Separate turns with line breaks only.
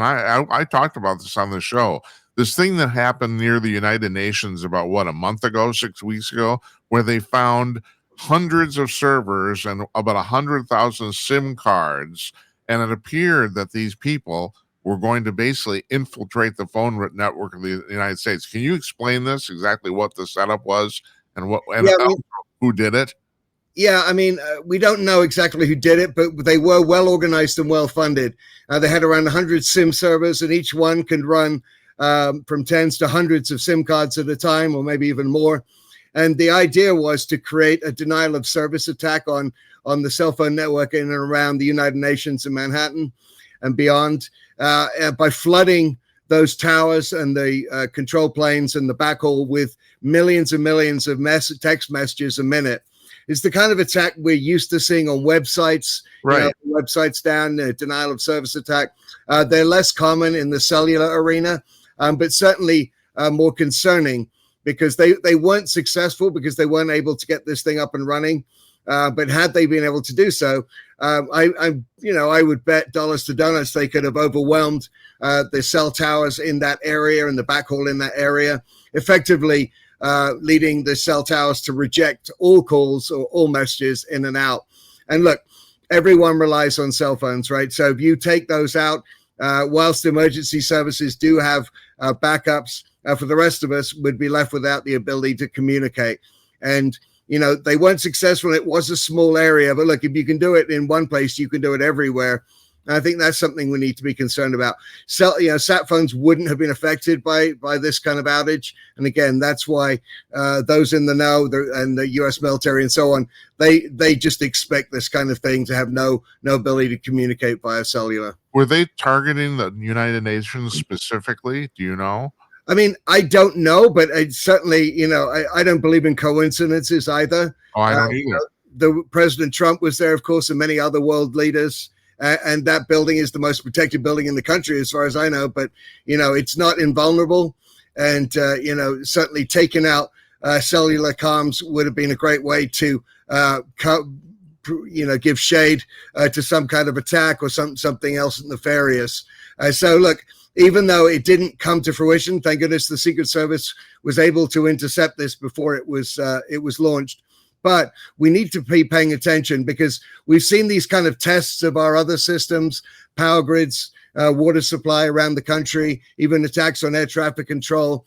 and I talked about this on the show. This thing that happened near the United Nations about a month ago, 6 weeks ago, where they found hundreds of servers and about 100,000 SIM cards, and it appeared that these people were going to basically infiltrate the phone network of the United States. Can you explain this, exactly what the setup was and who did it?
Yeah, I mean, we don't know exactly who did it, but they were well organized and well funded. They had around 100 SIM servers, and each one could run from tens to hundreds of SIM cards at a time, or maybe even more. And the idea was to create a denial of service attack on the cell phone network in and around the United Nations in Manhattan and beyond, by flooding those towers and the control planes and the backhaul with millions and millions of text messages a minute. It's the kind of attack we're used to seeing on websites,
right?
Websites down, denial of service attack. They're less common in the cellular arena, but certainly more concerning because they weren't successful because they weren't able to get this thing up and running. But had they been able to do so, I would bet dollars to donuts they could have overwhelmed the cell towers in that area and the backhaul in that area, effectively leading the cell towers to reject all calls or all messages in and out. And look, everyone relies on cell phones, right? So if you take those out, whilst emergency services do have backups, for the rest of us would be left without the ability to communicate. And they weren't successful. It was a small area, but look, if you can do it in one place, you can do it everywhere. And I think that's something we need to be concerned about. So, sat phones wouldn't have been affected by this kind of outage. And again, that's why those in the know and the U.S. military and so on, they just expect this kind of thing to have no ability to communicate via cellular.
Were they targeting the United Nations specifically? Do you know?
I mean, I don't know, but I certainly, I don't believe in coincidences either.
Oh, I don't either.
The President Trump was there, of course, and many other world leaders. And that building is the most protected building in the country, as far as I know. But, it's not invulnerable. And, certainly taking out cellular comms would have been a great way to, give shade to some kind of attack or something else nefarious. So, look, even though it didn't come to fruition, thank goodness the Secret Service was able to intercept this before it was launched. But we need to be paying attention because we've seen these kind of tests of our other systems, power grids, water supply around the country, even attacks on air traffic control.